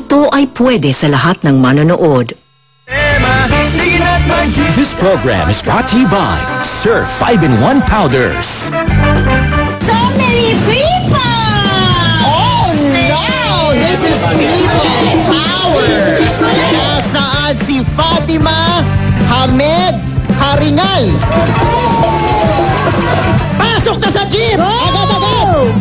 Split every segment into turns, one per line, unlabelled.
ito ay pwede sa lahat ng manonood.
This program is brought to you by Surf 5-in-1 Powders.
So many people! Oh no! This is people power! Nasaan si Fatima Hamed Haringal? Pasok na sa jeep! Agad-agad!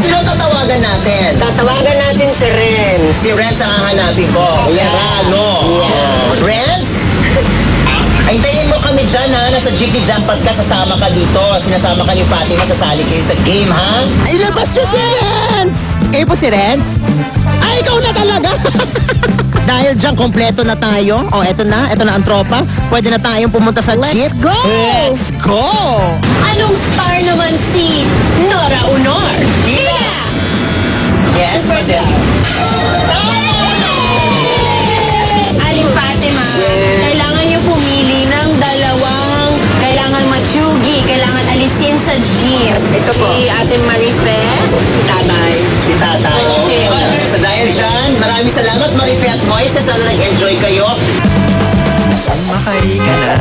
Sino tatawagan natin?
Tatawagan natin si Renz.
Si Renz ang hahanapin ko.
Yeah. Yeah.
Renz? Hintayin mo kami dyan, ha? Nasa GP Jackpot ka, sasama ka dito. Sinasama ka ni Fatima, sasali kayo sa game, ha? Ay, labas nyo si Renz! Kayo po si Renz? Ay, ikaw na talaga! Dahil dyan, kompleto na tayo. O, eto na ang tropa. Pwede na tayong pumunta sa jeep.
Let's go!
Let's go!
Anong star naman si Nora Honor?
Yeah! Yes, pwede.
Aling Fatima, kailangan niyo pumili ng dalawang kailangan matsugi, kailangan alisin sa jeep.
Ito po.
Si Ate Marife, si Tatay.
Si Tatay.
Okay.
So dahil dyan, maraming salamat Marife at Moise. Sana nag-enjoy kayo.
Sumakay ka na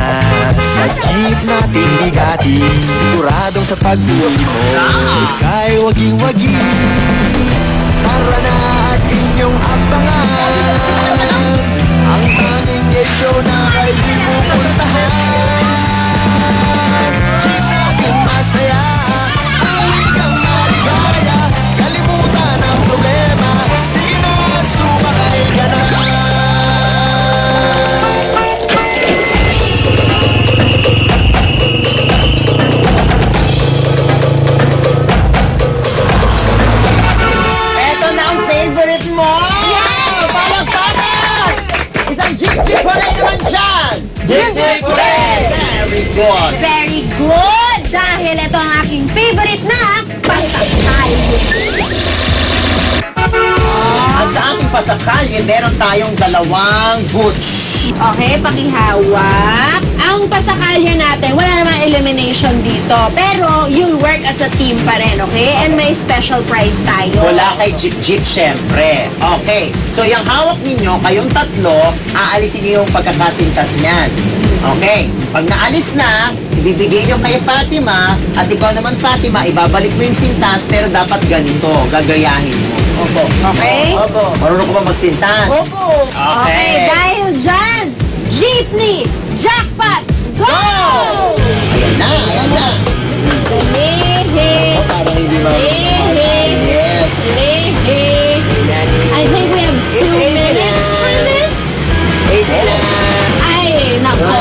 sa jeep nating bigati, siguradong sa pagpili mo ika'y wagi-wagi. Tara na at inyong abangan ang tanging issue na ay pinupuntahan. Jeep natin masaya, hanggang maligaya, kalimutan ang problema, sige na sumakay ka na.
Eto na ang favorite mo! Yeah! Palagpanan! Isang jeep pa rin naman dyan! Jeep pa rin! Very good!
Very good! Dahil ito ang aking favorite na pasakay.
At sa ating pasakalye, meron tayong dalawang boots.
Okay, pakihawak. Ang pasakalya natin, wala namang elimination dito. Pero you'll work as a team pa rin, okay? And may special prize tayo.
Wala kay Jeep, syempre. Okay. So, yung hawak ninyo, kayong tatlo, aalisin niyo yung pagkakasintas niyan. Okay. Pag naalis na, ibibigay nyo kay Fatima, at ikaw naman, Fatima, ibabalik mo yung sintas, pero dapat ganito, gagayahin mo. Opo.
Okay?
Opo. Marunong ko ba magsintas?
Opo.
Okay.
Dahil dyan, Jeepney Jackpot, go!
Ayan na, ayan na.
Lehe.
Oh, parang hindi
Lehe.
Yes.
Lehe. I think we have 2 minutes for this. Ay, nako.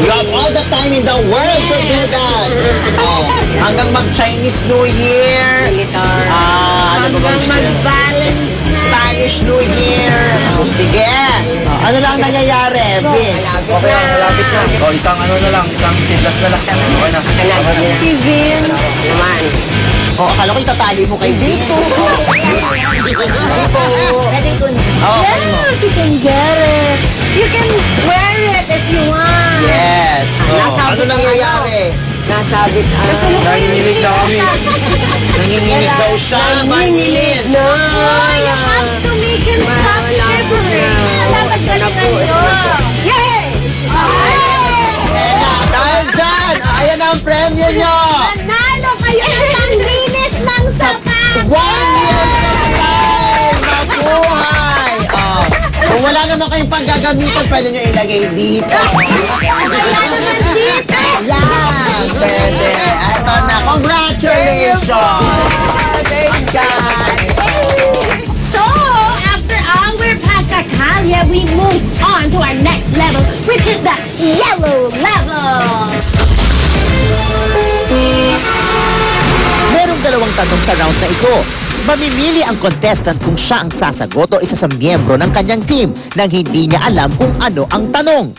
You have all the time in the world to do that. Oh, hanggang mag-Chinese New Year. Ano ba
Hanggang mag-balance na.
Spanish New Year. Sige. Ano lang nangyayari, Vin?
Okay, malapit na. O, isang sintas na lang. Okay na.
Si Vin. Naman.
Akala ko itatali mo kay Vin.
Ready to...
Oh,
Yes, you can get it. You can wear it if you want.
Yes.
Nasabit
Ano nangyayari?
Nasabit
Nanginginig na kami.
Nanginginig daw siya.
Nanginginig na. You have to make him stop shivering. Dapat galingan nyo. Yay!
Dahil dyan, ayan ang premyo nyo.
Nanalo kayo ng panglinis ng sapat.
1 million time! Mabuhay! Kung wala naman kayong panggagamitan, pwede nyo ilagay dito. Yan! Pwede. Ito na. Congratulations! Thank guys!
So, after our Pasakalya, we move on to our next level, which is the yellow level.
Merong dalawang tanong sa round na ito. Mamimili ang contestant kung siya ang sasagot o isa sa miyembro ng kanyang team nang hindi niya alam kung ano ang tanong.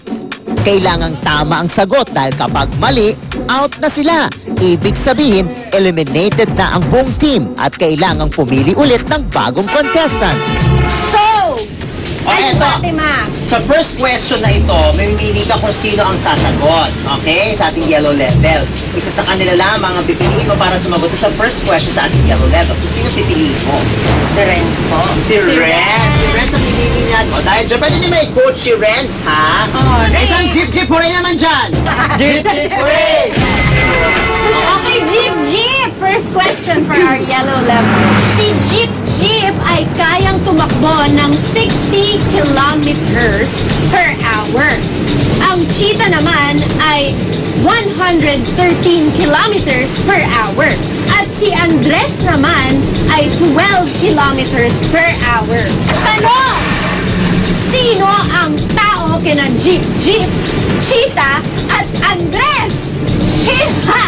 Kailangang tama ang sagot dahil kapag mali, out na sila. Ibig sabihin, eliminated na ang buong team at kailangang pumili ulit ng bagong contestant.
So,
Okay,
Ay,
so,
Fatima.
sa first question na ito, mamimili ka kung sino ang sasagot. Okay? Sa ating yellow level. Isa sa kanila lamang ang pipiliin mo para sumagot sa first question sa ating yellow level. So, sino pipiliin mo?
Si Renz po.
Si Renz. yan. O, dahil dyan, pwede niyo may coach si Renz, ha?
Oh, Renz.
Isang jeep hooray naman dyan. Jeep hooray!
Okay, Jeep. First question for our yellow level. Si Jeep ay kayang tumakbo ng 60 kilometers per hour. Ang cheetah naman ay 113 kilometers per hour. At si Andres naman ay 12 kilometers per hour. Tanong! Sino ang tao kina Jeep, cheetah at Andres? Hiha!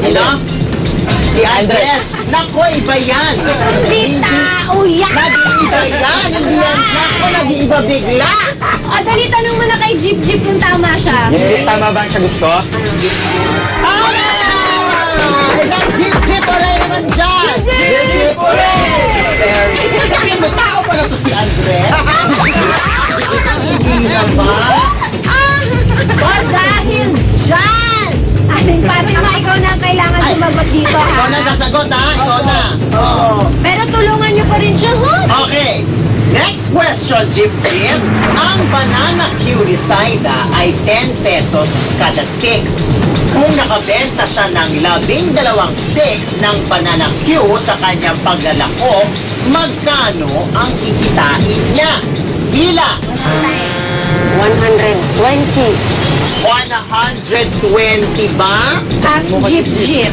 Sino? Si Andres. Nako, iba yan.
Hindi tao yan!
Nag-iiba yan. Hindi yan. Nako, nag-iiba bigla.
O, dali, tanong mo na kay Jeep kung tama siya.
Tama ba ang sagot ko?
Isang jeep hooray naman dyan. Jeep hooray! Sabihin mo, tao pala to si Andres. Hindi naman.
O, dahil dyan! Fatima, ikaw na ang kailangan sumagot dito, ha?
Ikaw na sasagot, ha? Ikaw na. Oo.
Pero tulungan niyo pa rin siya, ha?
Okay. Next question, Jeep. Ang banana cutie cider ay 10 pesos kada stick. Kung nakabenta siya ng 12 stick ng banana Q sa kanyang paglalako, magkano ang kikitain niya? Hila.
120.
120 ba?
Ask Jeep.
Jeep.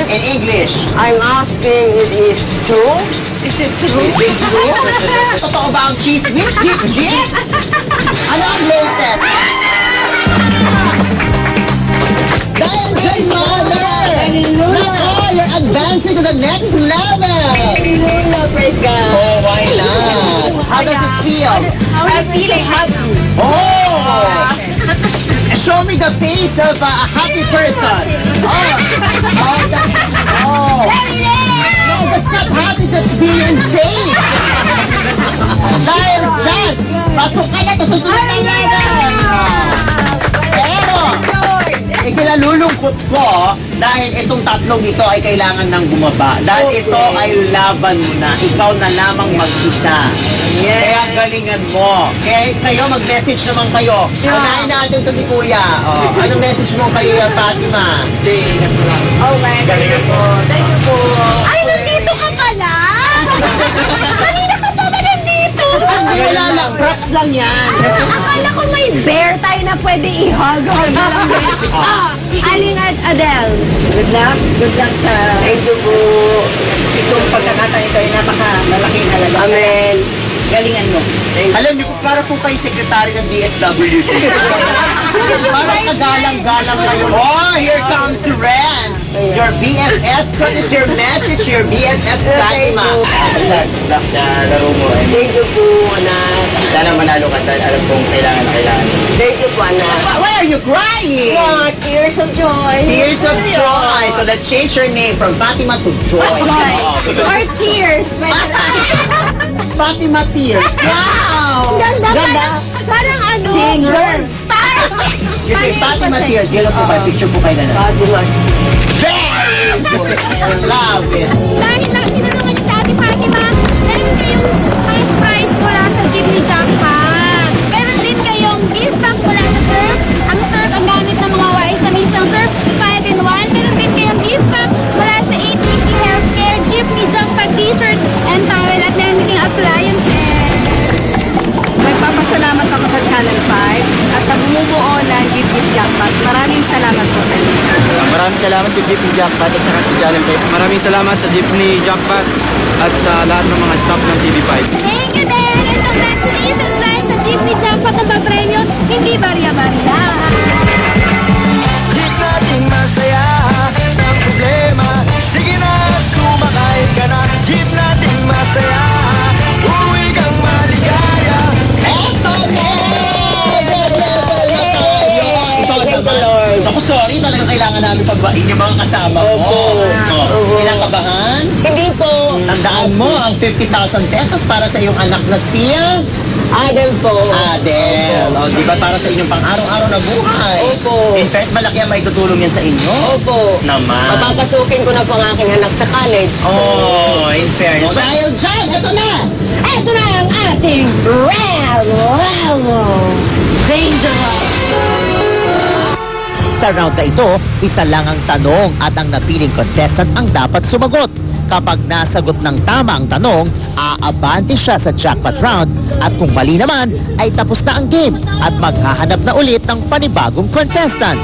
In English.
I'm asking, it is true?
Is it true?
Is it true? Totoo ba ang cheese whiz, Jeep? Ano ang latest? Dahil dyan, mother! Nako, you're advancing to the next level!
Praise God.
Oh, why not? How does it feel?
I'm feeling happy.
Oh! Show me the face of a happy person. Oh, that's not happy, that's being safe. Dahil dyan, pasok ka na, susunod na natin. Pero, ikinalulungkot ko dahil itong tatlong ito ay kailangan ng bumaba. Dahil ito ay laban mo na. Ikaw na lamang mag-isa. Kaya galingan mo. Okay? Kayo, mag-message naman kayo. Unahin natin to si Kuya. Oh, ano message mo kayo, Fatima?
Okay.
Galingan po.
Thank you po. Ay, nandito ka pala! Kanina ka pa ba nandito?
Wala lang, props lang yan.
Akala ko may bear tayo na pwede i-hug. Aling at Adele.
Good luck sa... Thank you po. Itong pagkakataon ito ay napaka-malaking halaga. Amen. Galingan mo.
Alam niyo, para po kayo secretary ng DSWD. Parang kagalang-galang kayo. Oh, here comes Ren. Your BFF. What is your message? Your BFF, Fatima.
Luck sa laro mo.
Thank you po, anak.
Sana manalo ka dahil alam kong kailangan na kailangan.
Thank you po, anak.
Why are you crying?
Tears of joy.
Tears of joy. So let's change your name from Fatima to Joy.
Or tears.
Fatima Tears. Wow!
Ganda. Parang ano?
Singer.
Kasi Fatima Tears, gano'n po kayo, picture po kayo na lang.
Fatima.
Very good. I love it.
Dahil lang tinanungan niyo sa ating Fatima, meron kayong cash prize mula sa Jeepney Jackpot. Meron din kayong gift pack mula sa Surf. Ang Surf, ang gamit ng mga wais na minsang Surf, 5-in-1. Meron din kayong gift pack mula sa ATC Healthcare, Jeepney Jackpot t-shirt and towel at meron din kayong appliances.
Nagpapasalamat ako sa Channel 5 at sa bumubuo ng Jeepney Jackpot. Maraming salamat po sa inyo.
Maraming salamat sa Jeepney Jackpot at saka sa Channel 5. Maraming salamat sa Jeepney Jackpot at sa lahat ng mga staff ng TV5.
Thank you din! And congratulations dahil sa Jeepney Jackpot ang papremyo, hindi barya-barya.
Jeep nating masaya ang problema. Sige na, sumakay ka na. Jeep nating masaya. Uwi kang maligaya.
Eto na! Ito naman. Ako, sorry, talaga kailangan namin pagbain yung mga kasama mo. Kinakabahan?
Hindi po.
Tandaan mo ang 50,000 pesos para sa iyong anak na si
Adel po.
Adel. O, di ba para sa inyong pang-araw-araw na buhay?
Opo.
In fairness, malaki ang maitutulong yan sa inyo?
Opo.
Naman.
Papapasukin ko na po ang aking anak sa college.
Oh, in fairness. Dahil dyan, ito na!
Eto na,
Sa round na ito, isa lang ang tanong at ang napiling contestant ang dapat sumagot. Kapag nasagot ng tama ang tanong, aabante siya sa jackpot round at kung mali naman, ay tapos na ang game at maghahanap na ulit ng panibagong contestant.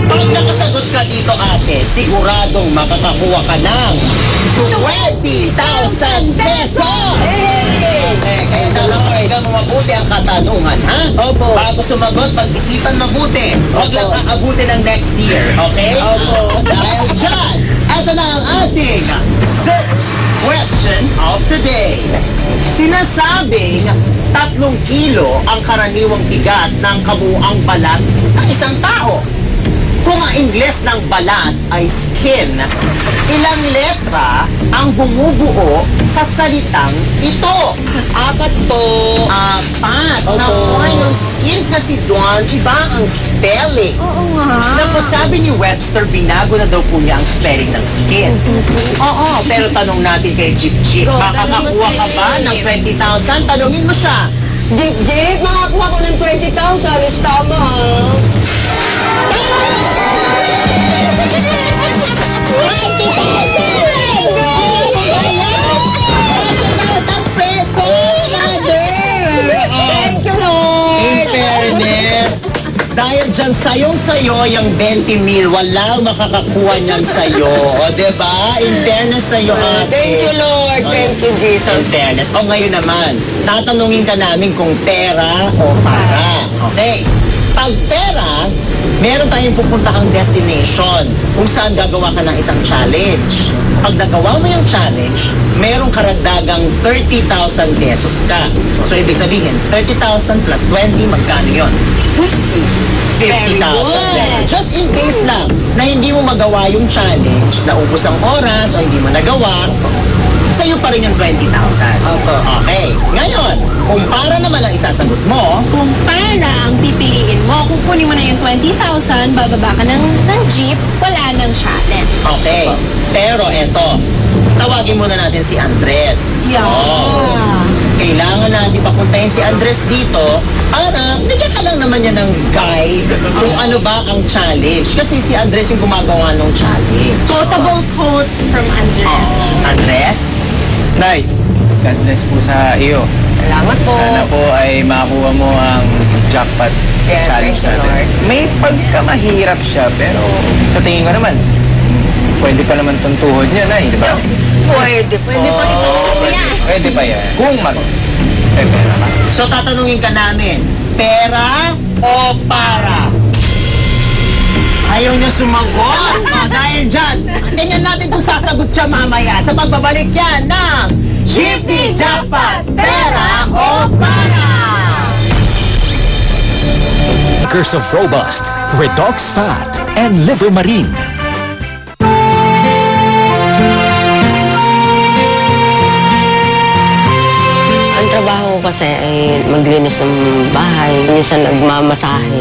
Pag nakasagot ka dito, ate, siguradong makakakuha ka ng 20,000 pesos! Kaya talagang mabuti ang katanungan, ha? Opo. Bago sumagot, pag-isipan mabuti. Huwag lang aabutin ng next year, okay? Opo. Dahil dyan, ito na ang ating sixth question of the day. Sinasabing 3 kilo ang karaniwang bigat ng kabuuang balat ng isang tao. Kung ang Ingles ng balat ay skin, ilang letra ang bumubuo sa salitang ito? 4 po. 4. Naku, yung skin kasi doon, iba ang spelling.
Oo nga.
Naku, sabi ni Webster, binago na daw po niya ang spelling ng skin. Oo, pero tanong natin kay Jeep Jeep, baka makuha ka ba ng 20,000? Tanungin mo siya.
Jeep, Jeep, makakuha ko ng 20,000. Is tama.
Thank you, Lord! In fairness, dahil dyan sayong-sayo yung 20 mil, walang makakakuha niyan sa'yo. O, diba? In fairness sa'yo, ate.
Thank you, Lord. Thank you, Jesus.
In fairness. O, ngayon naman, tatanungin ka namin kung pera o para. Okay. Pag pera, meron tayong pupuntahang destination kung saan gagawa ka ng isang challenge. Pag nagawa mo yung challenge, merong karagdagang 30,000 pesos ka. So, ibig sabihin, 30,000 plus 20, magkano yun? 50,000. Just in case lang na hindi mo magawa yung challenge, naubos ang oras o hindi mo nagawa, sa'yo pa rin yung 20,000. Okay. Ngayon, kung para naman ang isasagot mo,
Kung para ang pipiliin mo, kung kunin mo na yung 20,000, bababa ka ng jeep, wala nang challenge.
okay. Pero eto, tawagin muna natin si Andres.
Yeah.
Kailangan natin papuntahin si Andres dito para bigyan ka lang naman niya ng guide kung ano ba ang challenge. Kasi si Andres yung gumagawa ng challenge.
Quotable quotes from Andres.
Andres?
Nay, God bless po sa iyo.
Salamat po.
Sana po ay makuha mo ang jackpot
Yes,
challenge
thank you,
natin.
Lord.
May pagkamahirap siya, pero sa tingin ko naman, pwede pa naman itong tuhod niya, Nay, di ba?
Pwede pa ito.
Pwede pa yan. Kung pera ka.
So tatanungin ka namin, pera o para? Ayaw niya sumagot. Dahil dyan, tingnan natin kung sasagot siya mamaya sa pagbabalik yan ng Jeepney Jackpot, pera o para?
Makers of Robust, Redox Fat, and Liver Marine.
Ang trabaho ko kasi ay maglinis ng bahay, minsan nagmamasahe.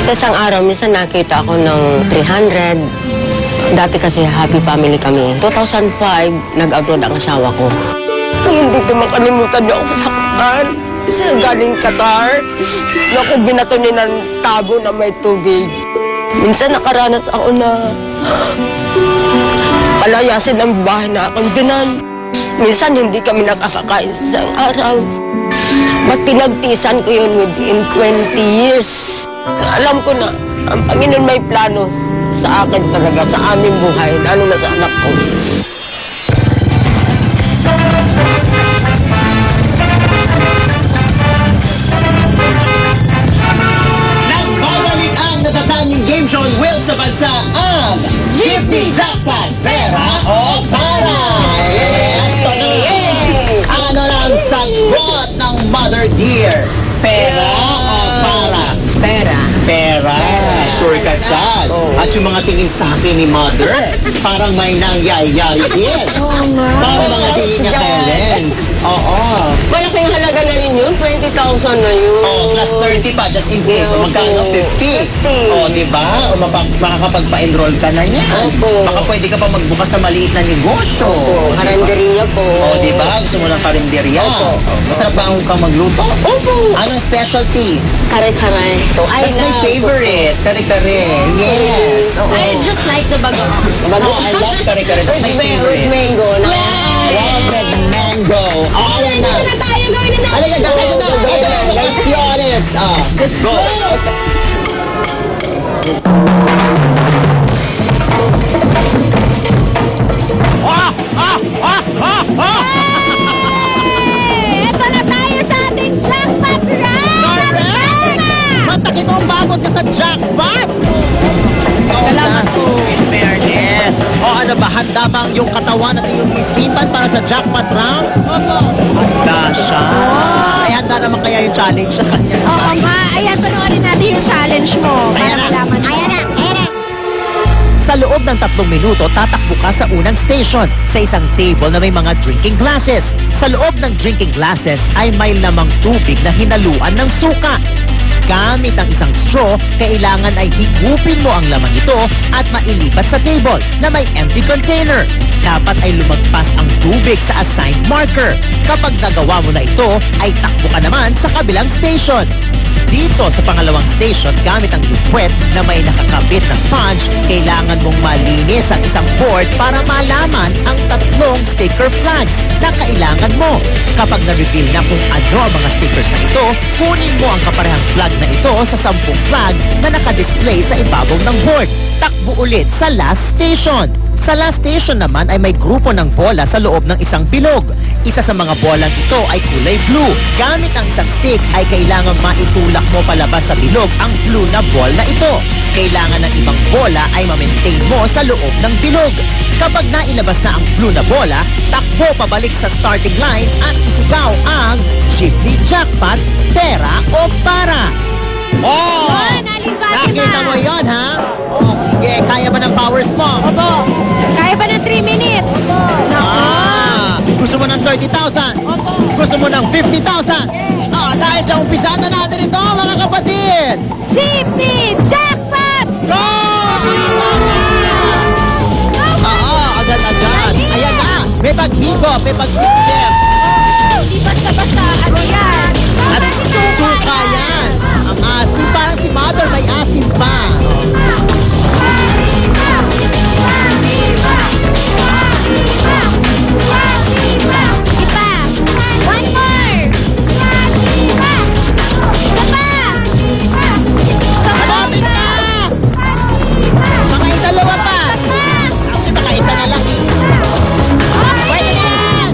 Sa isang araw, minsan nakita ako ng 300. Dati kasi happy family kami. 2005, nag-abroad ang asawa ko. Hindi ko makalimutan niyo ako sa saktan. Kasi galing Qatar, naku, binato niya ng tabo na may tubig. Minsan nakaranas ako na palayasin ang bahay na akong binan. Minsan hindi kami nakakakain sa isang araw. Ba't pinagtisan ko yun within 20 years? Alam ko na, ang Panginoon may plano sa akin talaga, sa aming buhay, lalo na sa anak ko.
Nagbabalik ang natatanging game show on wheels sa bansa ang Jeepney Jackpot, pera o para? Ito na. Ano lang sagot ng Mother Dear? Pera o para?
Pera.
Pera. Sure ka dyan. At yung mga tingin sa akin ni Mother, parang may nangyayari din. Parang mga tingin niya kay Len. Oo.
Malaki yung halaga na rin yun, 20,000 na yun.
Oh, plus 30 pa, just in case. So, magkano? 50. Oh, di ba? O makakapagpa-enroll ka na niyan.
Opo.
Baka pwede ka pa magbukas na maliit na negosyo.
Opo, karanderiya po.
Oh, di ba? Gusto mo lang karinderya. Masarap ba ang kang magluto?
Opo.
Anong specialty?
Kare-kare. So,
That's my favorite. Kare-kare. Yes.
I just like the bago.
I love kare-kare. That's my
With
favorite.
mango.
Wow, with mango. Oh, ayan na.
Dito na tayo, gawin na natin.
Halika, gawin na. Let's be honest. Go.
Ito na tayo sa ating jackpot round!
Matakit mo babot ka sa jackpot!
Salamat po.
In fairness. O ano ba, handa ba ang iyong katawan at iyong isipan para sa jackpot round? Opo. Handa siya. Ay, handa naman kaya yung challenge sa kanya.
Oo nga. Ayan, panoorin natin yung challenge mo.
Ayan na.
Para malaman.
Ayan na, ayan na.
Sa loob ng 3 minuto, tatakbo ka sa unang station sa isang table na may mga drinking glasses. Sa loob ng drinking glasses ay may lamang tubig na hinaluan ng suka. Gamit ang isang straw, kailangan ay higupin mo ang laman nito at mailipat sa table na may empty container. Dapat ay lumagpas ang tubig sa assigned marker. Kapag nagawa mo na ito, ay takbo ka naman sa kabilang station. Dito sa pangalawang station, gamit ang liquid na may nakakabit na sponge, kailangan mong malinis ang isang board para malaman ang 3 sticker flags na kailangan mo. Kapag na-reveal na kung ano ang mga stickers na ito, kunin mo ang kaparehang flag na ito sa 10 flag na nakadisplay sa ibabaw ng board. Takbo ulit sa last station. Sa last station naman ay may grupo ng bola sa loob ng isang bilog. Isa sa mga bolang ito ay kulay blue. Gamit ang isang stick ay kailangan maitulak mo palabas sa bilog ang blue na ball na ito. Kailangan ng ibang bola ay ma-maintain mo sa loob ng bilog. Kapag nailabas na ang blue na bola, takbo pabalik sa starting line at isigaw ang Jeepney Jackpot, pera o para. Oh!
Yun, Aling Fatima.
Nakita mo yon, ha? Oh, sige, kaya ba ng powers mo?
Opo. Kaya ba ng 3 minutes?
Gusto mo ng 30,000?
Opo.
Gusto mo ng 50,000? Dahil dyan, umpisahan na natin ito, mga kapatid!
Jeepney Jackpot!
Go! Agad-agad. Ayan na, may paghigop, may paghigop.
Hindi basta-basta. Ano yan?
At suka yan. Ang asim, parang si Mother may asim pa.
Ipa! One more! Isa pa!
Malapit na! Mga dalawa pa. Kasi baka isa na lang. Pwede na yan!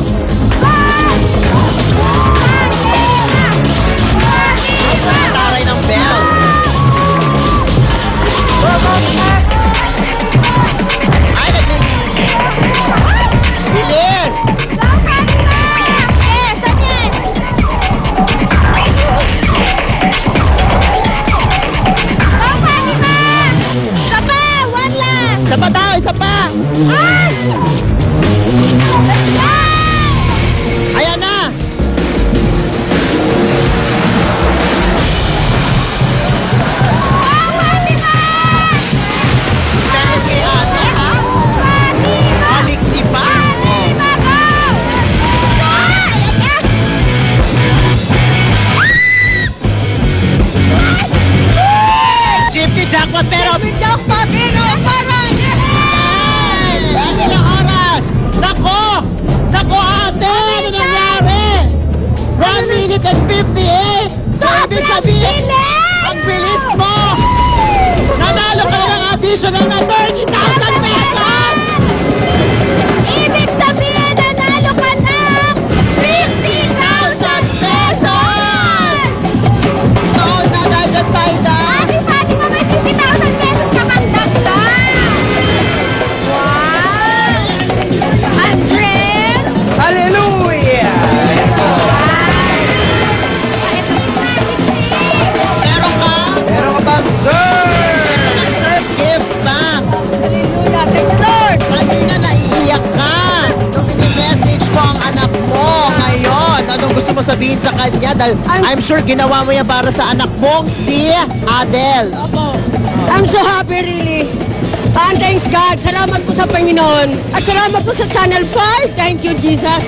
Taray ng bell. Ay, bilis!
Yes, again! Go, Fatima! Isa pa! One last!
Isa pa daw, isa pa!
Ah!
Ayan na! Meron kay ate, ha? Balik si pa? Jeepney Jackpot, pero...
Jackpot!
Lagi na oras! Nako! Nako, ate! Ano nangyari? 1 minute and 58! So, ibig sabihin, ang bilis mo! Nanalo ka na ng additional na 30,000 pesos!
Ibig sabihin, nanalo ka ng 50,000 pesos!
So, nadadyan tayo na.
Ate Fatima, may 50,000 pesos ka pang dagdag! Wow! Andres!
Hallelujah!
Meron ka?
Meron ka bang sir?
First gift pa.
Hallelujah! Thank you, Lord!
Kanina naiiyak ka. Nung message mo ang anak mo ngayon. Anong gusto mo sabihin sa kanya? Dahil I'm sure ginawa mo yan para sa anak mong si Adele.
I'm so happy, really.
And thanks God. Salamat po sa Panginoon. At salamat po sa Channel 5. Thank you, Jesus.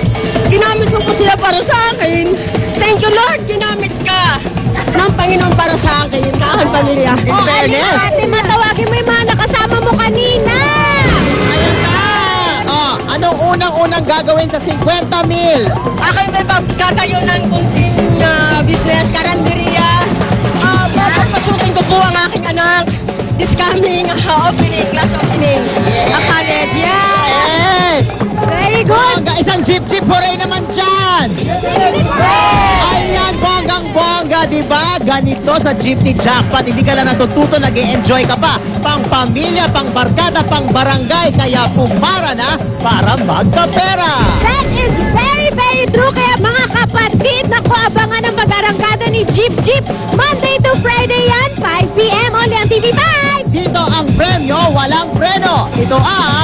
Ginamit mo po sila para sa akin. Thank you, Lord. Ginamit ka ng Panginoon para sa akin. Sa aking pamilya. In fairness.
Ate, matawagin mo yung mga nakasama mo kanina.
Ayan na! Oh, anong unang-unang gagawin sa 50 mil?
Akin may magkatayo ng kunting business, karanderia. Papapasukin ko po ang aking anak. This coming opening, class opening.
Yes.
A college, yeah.
Yes!
Very good.
Bongga, isang jeep-jeep hooray naman dyan! Ayan, bonggang-bongga, di ba? Ganito sa Jeepney Jackpot, hindi ka lang natututo, nag-e-enjoy ka pa. Pang pamilya, pang barkada, pang barangay, kaya pumara na para magkapera.
That is very, very true. Kaya mga kapatid, naku, abangan ang pag-arangkada ni Jeep Jeep. Monday to Friday yan, 5 p.m. only on TV5.
Dito ang premyo, walang preno. Ito ang